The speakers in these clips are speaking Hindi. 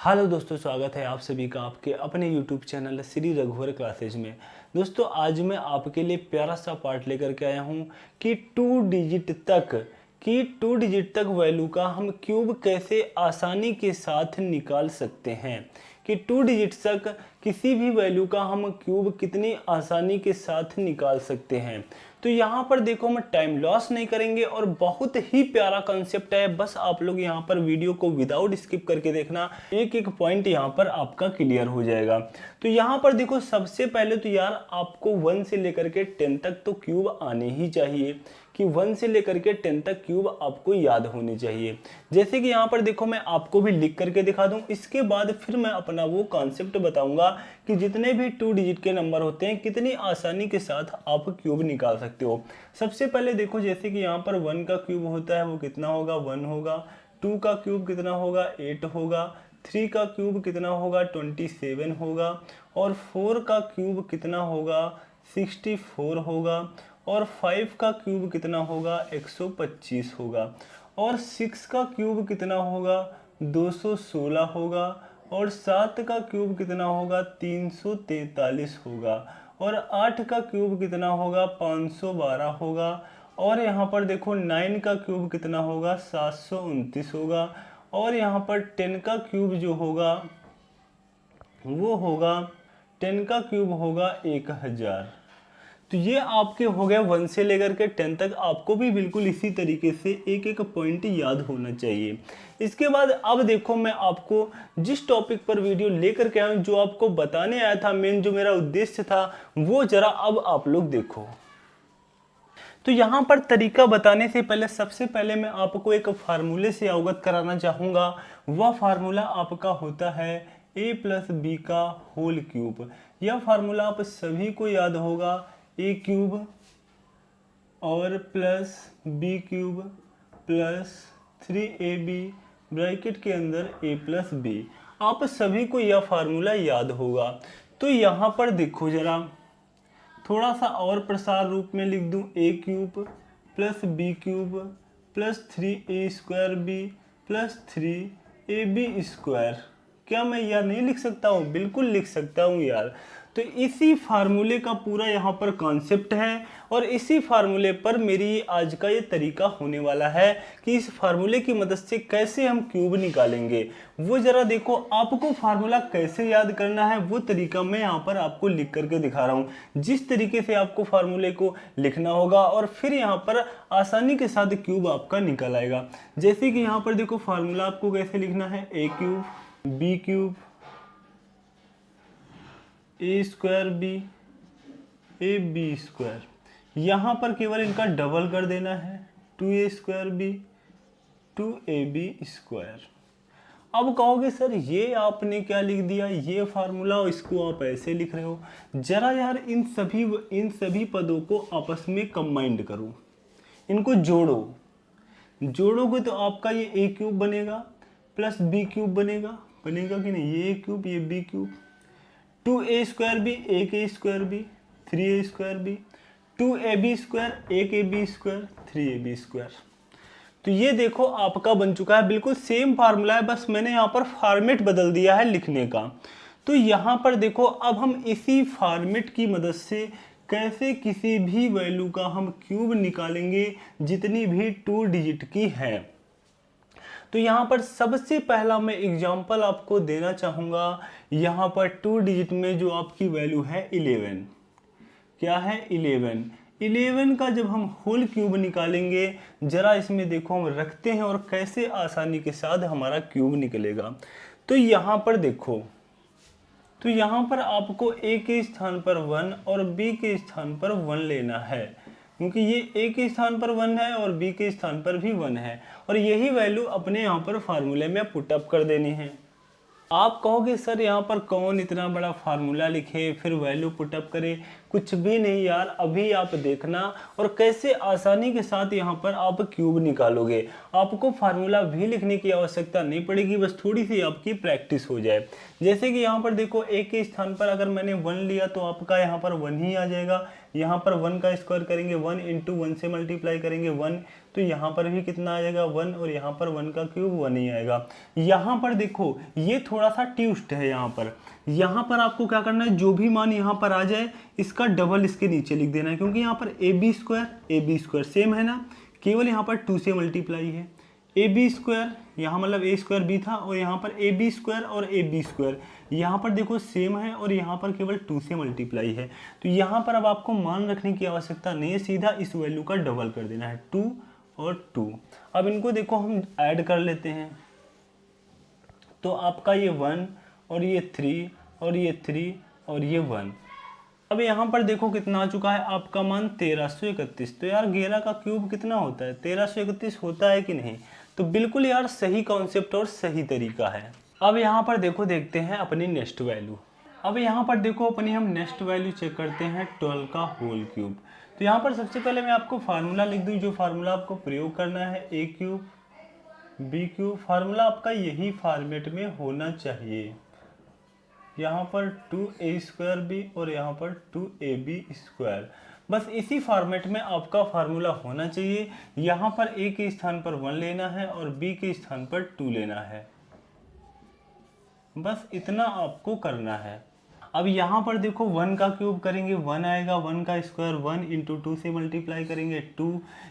हेलो दोस्तों, स्वागत है आप सभी का आपके अपने YouTube चैनल श्री रघुवर क्लासेज में। दोस्तों आज मैं आपके लिए प्यारा सा पार्ट लेकर के आया हूं कि टू डिजिट तक वैल्यू का हम क्यूब कैसे आसानी के साथ निकाल सकते हैं, कि 2 डिजिट तक किसी भी वैल्यू का हम क्यूब कितनी आसानी के साथ निकाल सकते हैं। तो यहाँ पर देखो, हम टाइम लॉस नहीं करेंगे और बहुत ही प्यारा कॉन्सेप्ट है। बस आप लोग यहाँ पर वीडियो को विदाउट स्किप करके देखना, एक एक पॉइंट यहाँ पर आपका क्लियर हो जाएगा। तो यहाँ पर देखो, सबसे पहले तो यार आपको 1 से लेकर के 10 तक तो क्यूब आने ही चाहिए, कि 1 से लेकर के 10 तक क्यूब आपको याद होने चाहिए। जैसे कि यहाँ पर देखो, मैं आपको भी लिख करके दिखा दूं, इसके बाद फिर मैं अपना वो कॉन्सेप्ट बताऊंगा कि जितने भी 2 डिजिट के नंबर होते हैं कितनी आसानी के साथ आप क्यूब निकाल सकते हो। सबसे पहले देखो, जैसे कि यहाँ पर 1 का क्यूब होता है वो कितना होगा, 1 होगा। 2 का क्यूब कितना होगा, 8 होगा। 3 का क्यूब कितना होगा, 27 होगा। और 4 का क्यूब कितना होगा, 64 होगा। और 5 का क्यूब कितना होगा, 125 होगा। और 6 का क्यूब कितना होगा, 216 होगा। और 7 का क्यूब कितना होगा, 343 होगा। और 8 का क्यूब कितना होगा, 512 होगा। और यहाँ पर देखो 9 का क्यूब कितना होगा, 729 होगा। और यहाँ पर 10 का क्यूब जो होगा वो होगा 10 का क्यूब होगा 1000। तो ये आपके हो गए 1 से लेकर के 10 तक। आपको भी बिल्कुल इसी तरीके से एक एक पॉइंट याद होना चाहिए। इसके बाद अब देखो, मैं आपको जिस टॉपिक पर वीडियो लेकर के आया हूं, जो आपको बताने आया था, मेन जो मेरा उद्देश्य था, वो जरा अब आप लोग देखो। तो यहाँ पर तरीका बताने से पहले सबसे पहले मैं आपको एक फार्मूले से अवगत कराना चाहूँगा। वह फार्मूला आपका होता है a+b का होल क्यूब। यह फार्मूला आप सभी को याद होगा, a क्यूब और plus b cube plus 3ab bracket के अंदर a+b। आप सभी को यह फार्मूला याद होगा। तो यहाँ पर देखो जरा, थोड़ा सा और प्रसार रूप में लिख दूं, a cube plus b cube plus 3a² plus 3ab²। क्या मैं यार नहीं लिख सकता हूँ? बिल्कुल लिख सकता हूँ यार। तो इसी फार्मूले का पूरा यहाँ पर कॉन्सेप्ट है और इसी फार्मूले पर मेरी आज का ये तरीका होने वाला है कि इस फार्मूले की मदद से कैसे हम क्यूब निकालेंगे। वो जरा देखो, आपको फार्मूला कैसे याद करना है वो तरीका मैं यहाँ पर आपको लिख करके दिखा रहा हूँ। जिस तरीके से आपको फार्मूले को लिखना होगा और फिर यहाँ पर आसानी के साथ क्यूब आपका निकल आएगा। जैसे कि यहाँ पर देखो, फार्मूला आपको कैसे लिखना है, a cube b cube a²b ab²। यहाँ पर केवल इनका डबल कर देना है, 2a²b 2ab²। अब कहोगे सर ये आपने क्या लिख दिया, ये फार्मूला इसको आप ऐसे लिख रहे हो। जरा यार इन सभी पदों को आपस में कंबाइंड करो, इनको जोड़ोगे तो आपका ये a क्यूब बनेगा प्लस b क्यूब बनेगा कि नहीं, ये a क्यूब ये b cube, 2a²b 1a²b 3a²b 2ab², 1ab², 3ab²। तो ये देखो आपका बन चुका है, बिल्कुल सेम फार्मूला है, बस मैंने यहाँ पर फॉर्मेट बदल दिया है लिखने का। तो यहाँ पर देखो, अब हम इसी फॉर्मेट की मदद से कैसे किसी भी वैल्यू का हम क्यूब निकालेंगे जितनी भी 2 डिजिट की है। तो यहाँ पर सबसे पहला मैं एग्जांपल आपको देना चाहूँगा। यहाँ पर 2 डिजिट में जो आपकी वैल्यू है 11, क्या है 11 का जब हम होल क्यूब निकालेंगे, जरा इसमें देखो हम रखते हैं और कैसे आसानी के साथ हमारा क्यूब निकलेगा। तो यहाँ पर देखो, तो यहाँ पर आपको a के स्थान पर 1 और b के स्थान पर 1 लेना है, क्योंकि ये a के स्थान पर 1 है और b के स्थान पर भी 1 है, और यही वैल्यू अपने यहाँ पर फार्मूले में पुटअप कर देनी है। आप कहोगे सर यहाँ पर कौन इतना बड़ा फार्मूला लिखे फिर वैल्यू पुटअप करे, कुछ भी नहीं यार, अभी आप देखना और कैसे आसानी के साथ यहाँ पर आप क्यूब निकालोगे। आपको फार्मूला भी लिखने की आवश्यकता नहीं पड़ेगी, बस थोड़ी सी आपकी प्रैक्टिस हो जाए। जैसे कि यहाँ पर देखो एक के स्थान पर अगर मैंने 1 लिया तो आपका यहाँ पर 1 ही आ जाएगा। यहाँ पर 1 का स्क्वायर करेंगे, 1 इंटू 1 से मल्टीप्लाई करेंगे 1, तो यहाँ पर भी कितना आ जाएगा 1, और यहाँ पर 1 का क्यूब 1 ही आएगा। यहाँ पर देखो ये थोड़ा सा ट्विस्ट है, यहाँ पर आपको क्या करना है, जो भी मान यहाँ पर आ जाए इसका डबल इसके नीचे लिख देना है, क्योंकि यहाँ पर ए बी स्क्वायर सेम है ना, केवल यहाँ पर 2 से मल्टीप्लाई है। ए बी स्क्वायर यहाँ मतलब ए स्क्वायर बी था, और यहाँ पर ए बी स्क्वायर और ए बी स्क्वायर यहाँ पर देखो सेम है, और यहाँ पर केवल 2 से मल्टीप्लाई है। तो यहाँ पर अब आपको मान रखने की आवश्यकता नहीं है, सीधा इस वैल्यू का डबल कर देना है, 2 और 2। अब इनको देखो हम ऐड कर लेते हैं, तो आपका ये 1 और ये 3 और ये 3 और ये 1। अब यहाँ पर देखो कितना आ चुका है आपका मान 1331। तो यार 11 का क्यूब कितना होता है, 1331 होता है कि नहीं। तो बिल्कुल यार सही कॉन्सेप्ट और सही तरीका है। अब यहाँ पर देखो देखते हैं अपनी नेक्स्ट वैल्यू। अब यहाँ पर देखो अपनी हम नेक्स्ट वैल्यू चेक करते हैं 12 का होल क्यूब। तो यहाँ पर सबसे पहले मैं आपको फार्मूला लिख दूँ, जो फार्मूला आपको प्रयोग करना है ए क्यूब बी क्यूब। फार्मूला आपका यही फॉर्मेट में होना चाहिए, यहाँ पर 2a² बी और यहाँ पर 2ab²। बस इसी फॉर्मेट में आपका फार्मूला होना चाहिए। यहाँ पर a के स्थान पर 1 लेना है और b के स्थान पर 2 लेना है, बस इतना आपको करना है। अब यहाँ पर देखो 1 का क्यूब करेंगे 1 आएगा, 1 का स्क्वायर 1 इंटू 2 से मल्टीप्लाई करेंगे 2,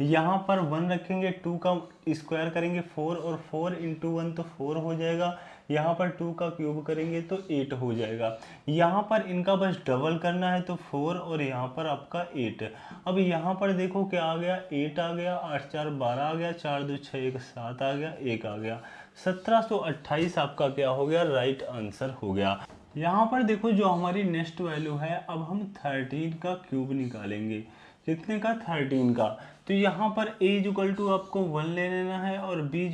यहाँ पर 1 रखेंगे 2 का स्क्वायर करेंगे 4, और 4 इंटू 1 तो 4 हो जाएगा। यहाँ पर 2 का क्यूब करेंगे तो 8 हो जाएगा। यहाँ पर इनका बस डबल करना है, तो 4 और यहाँ पर आपका 8। अब यहाँ पर देखो क्या आ गया, 8 आ गया, 8 4 12 आ गया, 4 2 6 1 7 आ गया, 1 आ गया। 1728 आपका क्या हो गया, राइट आंसर हो गया। यहाँ पर देखो जो हमारी नेक्स्ट वैल्यू है, अब हम 13 का क्यूब निकालेंगे। कितने का, 13 का। तो यहाँ पर a आपको 1 ले लेना है और b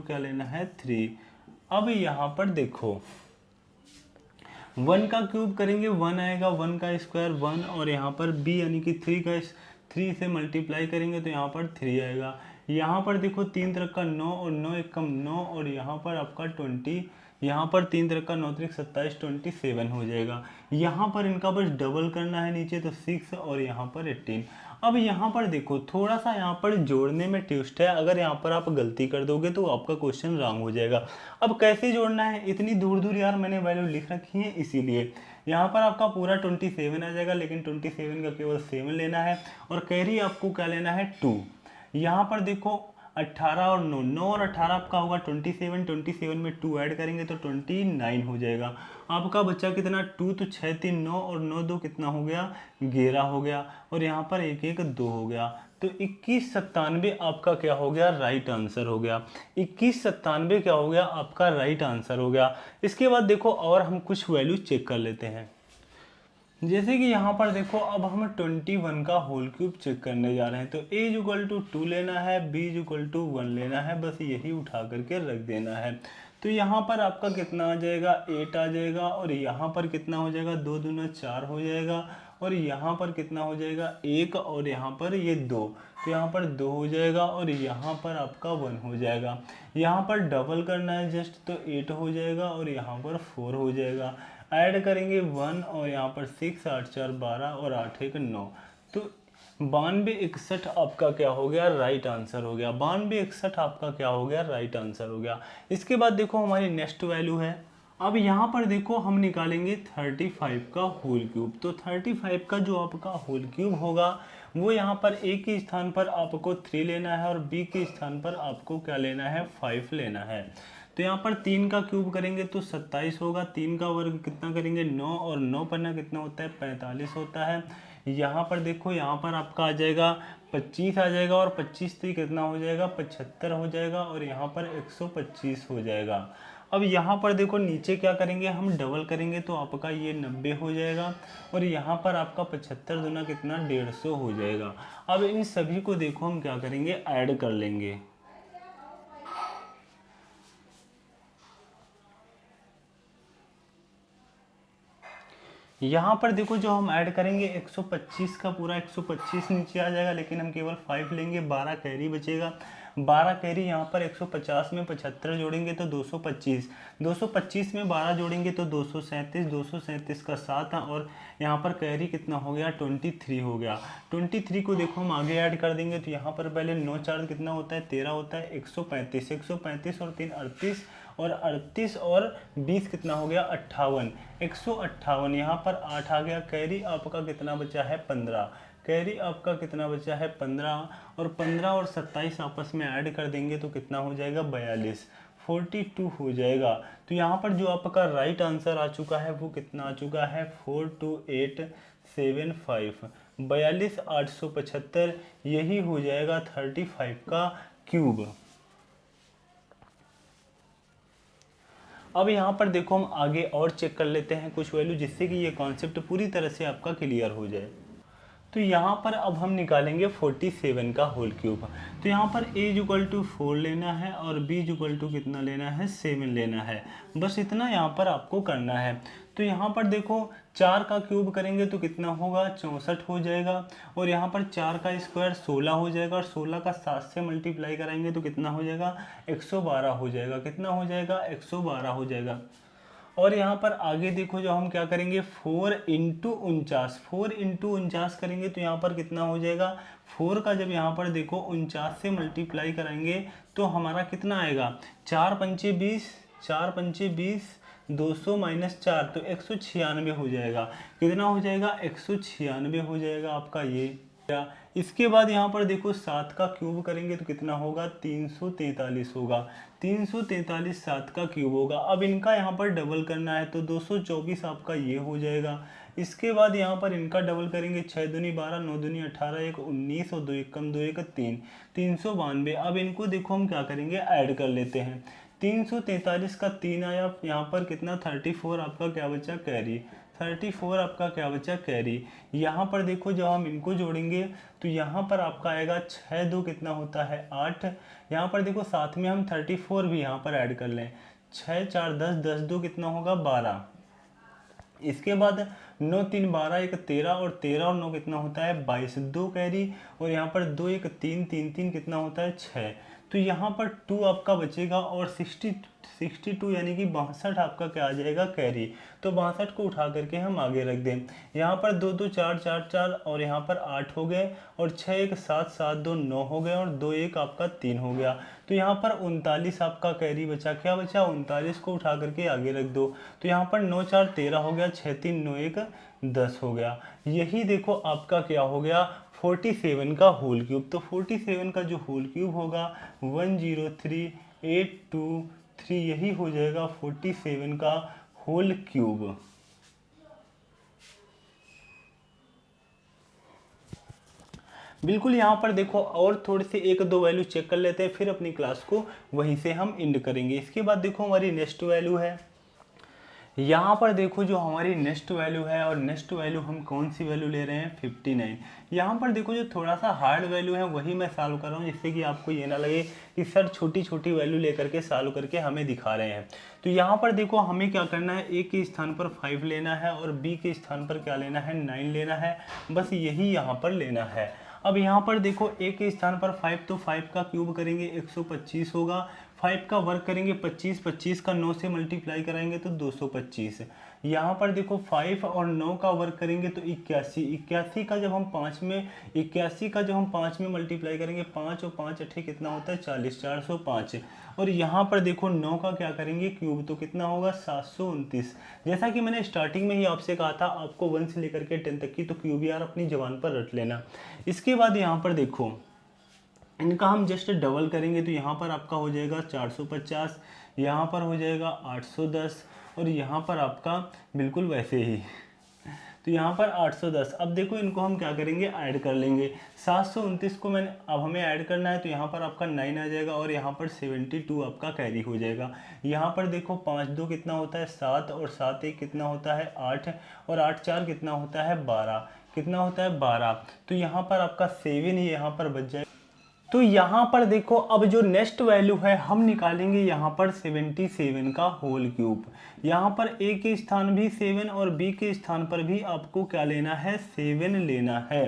क्या लेना है, 3। अब यहाँ पर देखो 1 का क्यूब करेंगे 1 आएगा, 1 का स्क्वायर 1, और यहाँ पर b यानी कि 3 से मल्टीप्लाई करेंगे तो यहाँ पर 3 आएगा। यहाँ पर देखो 3 तरह का 9 और 9 1 कम 9, और यहाँ पर आपका 20, यहाँ पर 3 तरह का 9 3 27 27 हो जाएगा। यहाँ पर इनका बस डबल करना है नीचे, तो 6 और यहाँ पर 18। अब यहाँ पर देखो थोड़ा सा यहाँ पर जोड़ने में ट्विस्ट है, अगर यहाँ पर आप गलती कर दोगे तो आपका क्वेश्चन रॉन्ग हो जाएगा। अब कैसे जोड़ना है, इतनी दूर दूर यार मैंने वैल्यू लिख रखी है, इसीलिए यहाँ पर आपका पूरा 27 आ जाएगा, लेकिन 27 का केवल 7 लेना है, और कैरी आपको क्या लेना है, 2। यहाँ पर देखो 18 और 9, 9 और 18 आपका होगा 27, 27 में 2 ऐड करेंगे तो 29 हो जाएगा। आपका बच्चा कितना, 2 तो 6 3 9 और 9 2 कितना हो गया, 11 हो गया, और यहाँ पर 1 1 2 हो गया। तो 2197 आपका क्या हो गया, राइट आंसर हो गया। 2197 क्या हो गया, आपका राइट आंसर हो गया। इसके बाद देखो और हम कुछ वैल्यू चेक कर लेते हैं। जैसे कि यहाँ पर देखो अब हम 21 का होल क्यूब चेक करने जा रहे हैं। तो a 2 लेना है, b 1 लेना है, बस यही उठा करके रख देना है। तो यहाँ पर आपका कितना आ जाएगा, 8 आ जाएगा, और यहाँ पर कितना हो जाएगा, 2 दूना 4 हो जाएगा, और यहाँ पर कितना हो जाएगा, 1, और यहाँ पर ये 2, तो यहाँ पर 2 हो जाएगा, और यहाँ पर आपका 1 हो जाएगा। यहाँ पर डबल करना है जस्ट, तो 8 हो जाएगा, और यहाँ पर 4 हो जाएगा। ऐड करेंगे 1 और यहाँ पर 6, 8 4 12 और 8 1 9, तो 9261 आपका क्या हो गया, राइट आंसर हो गया। 9261 आपका क्या हो गया, राइट आंसर हो गया। इसके बाद देखो हमारी नेक्स्ट वैल्यू है। अब यहाँ पर देखो हम निकालेंगे 35 का होल क्यूब। तो 35 का जो आपका होल क्यूब होगा वो यहाँ पर a के स्थान पर आपको 3 लेना है, और b के स्थान पर आपको क्या लेना है, 5 लेना है। तो यहाँ पर 3 का क्यूब करेंगे तो 27 होगा, 3 का वर्ग कितना करेंगे, 9, और 9 पन्ना कितना होता है, 45 होता है। यहाँ पर देखो यहाँ पर आपका आ जाएगा 25 आ जाएगा, और 25 से कितना हो जाएगा, 75 हो जाएगा, और यहाँ पर 125 हो जाएगा। अब यहाँ पर देखो नीचे क्या करेंगे, हम डबल करेंगे तो आपका ये 90 हो जाएगा, और यहाँ पर आपका 75 दूना कितना, 150 हो जाएगा। अब इन सभी को देखो हम क्या करेंगे, ऐड कर लेंगे। यहाँ पर देखो जो हम ऐड करेंगे 125 का पूरा 125 नीचे आ जाएगा, लेकिन हम केवल 5 लेंगे, 12 कैरी बचेगा। 12 कैरी यहाँ पर 150 में 75 जोड़ेंगे तो 225, 225 में 12 जोड़ेंगे तो 237, 237 का 7 और यहाँ पर कैरी कितना हो गया 23 हो गया। 23 को देखो हम आगे ऐड कर देंगे तो यहाँ पर पहले 9 4 कितना होता है 13 होता है, 135, 135 और 3 38 और 38 और 20 कितना हो गया 58, 158। यहाँ पर 8 आ गया। कैरी आपका कितना बचा है 15, कैरी आपका कितना बचा है 15 और 15 और 27 आपस में ऐड कर देंगे तो कितना हो जाएगा 42, 42 हो जाएगा। तो यहाँ पर जो आपका राइट आंसर आ चुका है वो कितना आ चुका है 42875, 42,875, यही हो जाएगा 35 का क्यूब। अब यहाँ पर देखो हम आगे और चेक कर लेते हैं कुछ वैल्यू, जिससे कि ये कॉन्सेप्ट पूरी तरह से आपका क्लियर हो जाए। तो यहाँ पर अब हम निकालेंगे 47 का होल क्यूब। तो यहाँ पर a इक्वल टू 4 लेना है और b इक्वल टू कितना लेना है 7 लेना है, बस इतना यहाँ पर आपको करना है। तो यहाँ पर देखो 4 का क्यूब करेंगे तो कितना होगा 64 हो जाएगा, और यहाँ पर 4 का स्क्वायर 16 हो जाएगा, और 16 का 7 से मल्टीप्लाई कराएंगे तो कितना हो जाएगा 112 हो जाएगा, कितना हो जाएगा 112 हो जाएगा। और यहाँ पर आगे देखो जो हम क्या करेंगे 4 इंटू 49, 4 इंटू 49 करेंगे तो यहाँ पर कितना हो जाएगा 4 का जब यहाँ पर देखो 49 से मल्टीप्लाई कराएंगे तो हमारा कितना आएगा 4 पंचे 20, 4 पंचे 20, 200 माइनस 4 तो 196 हो जाएगा। कितना हो जाएगा 196 हो जाएगा आपका ये। इसके बाद यहाँ पर देखो 7 का क्यूब करेंगे तो कितना होगा 343 होगा, 343 7 का क्यूब होगा। अब इनका यहाँ पर डबल करना है तो 224 आपका ये हो जाएगा। इसके बाद यहाँ पर इनका डबल करेंगे 6 दूनी 12, 9 दूनी 18, 1 19 और 2 1 कम 2 1 3, 392। अब इनको देखो हम क्या करेंगे ऐड कर लेते हैं। 343 का 3 आया, यहाँ पर कितना 34 आपका क्या बचा कैरी, 34 आपका क्या बचा कैरी। यहाँ पर देखो जब हम इनको जोड़ेंगे तो यहाँ पर आपका आएगा 6 2 कितना होता है 8। यहाँ पर देखो साथ में हम 34 भी यहाँ पर ऐड कर लें, 6 4 10, 10 2 कितना होगा 12। इसके बाद 9 3 12, 1 13 और 13 और 9 कितना होता है 22, 2 कैरी, और यहाँ पर 2 1 3 3 3 कितना होता है 6। तो यहाँ पर 2 आपका बचेगा और 62 यानी कि 62 आपका क्या आ जाएगा कैरी। तो 62 को उठा करके हम आगे रख दें। यहाँ पर 2 2 4 4 4 और यहाँ पर 8 हो गए, और 6 1 7 7 2 9 हो गए, और 2 1 आपका 3 हो गया। तो यहाँ पर 39 आपका कैरी बचा, क्या बचा 39 को उठा करके आगे रख दो। तो यहाँ पर 9 4 13 हो गया, 6 3 9 1 10 हो गया। यही देखो आपका क्या हो गया 47 का होल क्यूब। तो 47 का जो होल क्यूब होगा 103823, यही हो जाएगा 47 का होल क्यूब। बिल्कुल यहाँ पर देखो और थोड़े से 1-2 वैल्यू चेक कर लेते हैं, फिर अपनी क्लास को वहीं से हम एंड करेंगे। इसके बाद देखो हमारी नेक्स्ट वैल्यू है, यहाँ पर देखो जो हमारी नेक्स्ट वैल्यू है, और नेक्स्ट वैल्यू हम कौन सी वैल्यू ले रहे हैं 59। यहाँ पर देखो जो थोड़ा सा हार्ड वैल्यू है वही मैं सॉल्व कर रहा हूँ, जिससे कि आपको ये ना लगे कि सर छोटी छोटी वैल्यू लेकर के सॉल्व करके हमें दिखा रहे हैं। तो यहाँ पर देखो हमें क्या करना है, ए के स्थान पर 5 लेना है और बी के स्थान पर क्या लेना है 9 लेना है, बस यही यहाँ पर लेना है। अब यहाँ पर देखो ए के स्थान पर 5, तो 5 का क्यूब करेंगे 125 होगा, 5 का वर्क करेंगे 25, 25 का 9 से मल्टीप्लाई कराएंगे तो 225। यहाँ पर देखो 5 और 9 का वर्क करेंगे तो 81, 81 का जब हम 5 में 81 का जब हम 5 में मल्टीप्लाई करेंगे 5 और 5 अट्ठे कितना होता है 40, 405। और यहाँ पर देखो 9 का क्या करेंगे क्यूब, तो कितना होगा 729। जैसा कि मैंने स्टार्टिंग में ही आपसे कहा था आपको 1 से लेकर के 10 तक की तो क्यूब यार अपनी जबान पर रट लेना। इसके बाद यहाँ पर देखो इनका हम जस्ट डबल करेंगे तो यहाँ पर आपका हो जाएगा 450, यहाँ पर हो जाएगा 810, और यहाँ पर आपका बिल्कुल वैसे ही, तो यहाँ पर 810। अब देखो इनको हम क्या करेंगे ऐड कर लेंगे। 729 को मैंने अब हमें ऐड करना है तो यहाँ पर आपका 9 आ जाएगा, और यहाँ पर 72 आपका कैरी हो जाएगा। यहाँ पर देखो 5 2 कितना होता है 7, और 7 1 कितना होता है 8, और 8 4 कितना होता है 12, कितना होता है 12। तो यहाँ पर आपका 7 ही यहाँ पर बच जाएगा। तो यहाँ पर देखो अब जो नेक्स्ट वैल्यू है हम निकालेंगे यहाँ पर 77 का होल क्यूब। यहाँ पर ए के स्थान भी 7 और बी के स्थान पर भी आपको क्या लेना है, 7 लेना है।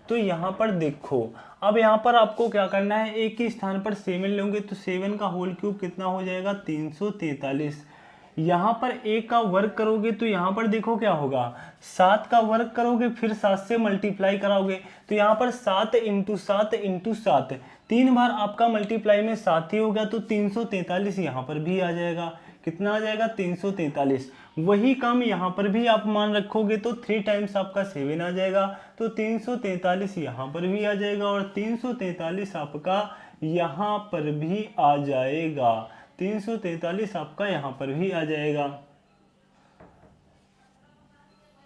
तो यहाँ पर देखो अब यहाँ पर आपको क्या करना है, ए के स्थान पर 7 लोगे तो 7 का होल क्यूब कितना हो जाएगा, 343। यहाँ पर ए का वर्ग करोगे तो यहाँ पर देखो क्या होगा, 7 का वर्ग करोगे फिर 7 से मल्टीप्लाई कराओगे तो यहाँ पर 7 इंटू 7 इंटू 7 3 बार आपका मल्टीप्लाई में 7 ही होगा तो 343 यहाँ पर भी आ जाएगा। कितना आ जाएगा, 343। वही काम यहाँ पर भी आप मान रखोगे तो 3 टाइम्स आपका 7 आ जाएगा तो 343 यहाँ पर भी आ जाएगा और 343 आपका यहाँ पर भी आ जाएगा। 343 आपका यहाँ पर भी आ जाएगा।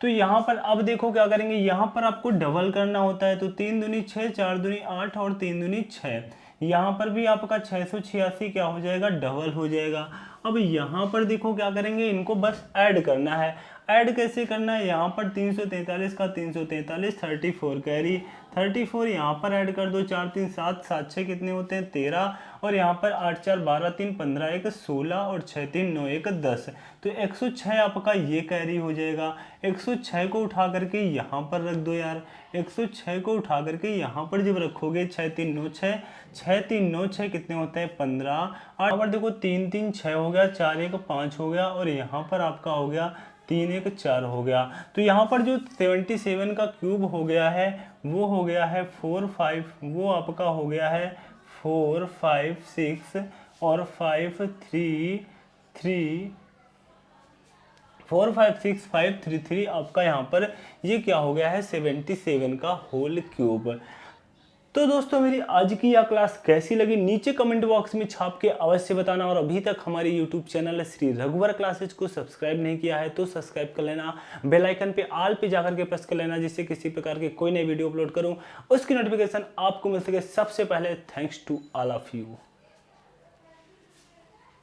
तो यहाँ पर अब देखो क्या करेंगे, यहाँ पर आपको डबल करना होता है तो 3 दूनी 6, 4 दूनी 8 और 3 दूनी 6। यहाँ पर भी आपका 686 क्या हो जाएगा, डबल हो जाएगा। अब यहाँ पर देखो क्या करेंगे, इनको बस ऐड करना है। ऐड कैसे करना है, यहाँ पर 343 का 343 34 कैरी 34 यहाँ पर ऐड कर दो, 4 3 7 7 6 कितने होते हैं 13 और यहाँ पर 8 4 12 3 15 1 16 और 6 3 9 1 10 तो 106 आपका ये कैरी हो जाएगा। 106 को उठा करके यहाँ पर रख दो यार, 106 को उठा करके यहाँ पर जब रखोगे 6 3 9 6 6 3 9 6 कितने होते हैं 15। और पर देखो 3 3 6 हो गया, 4 1 5 हो गया और यहाँ पर आपका हो गया 3 1 4 हो गया। तो यहाँ पर जो 77 का क्यूब हो गया है वो हो गया है 4 5, वो आपका हो गया है 4 5 6 और 5 3 3 4 5 6 5 3 3 आपका यहाँ पर ये क्या हो गया है 77 का होल क्यूब। तो दोस्तों मेरी आज की यह क्लास कैसी लगी नीचे कमेंट बॉक्स में छाप के अवश्य बताना और अभी तक हमारे यूट्यूब चैनल श्री रघुवर क्लासेज को सब्सक्राइब नहीं किया है तो सब्सक्राइब कर लेना, बेल आइकन पे ऑल पे जाकर के प्रेस कर लेना जिससे किसी प्रकार के कोई नई वीडियो अपलोड करूं उसकी नोटिफिकेशन आपको मिल सके सबसे पहले। Thanks to all of you.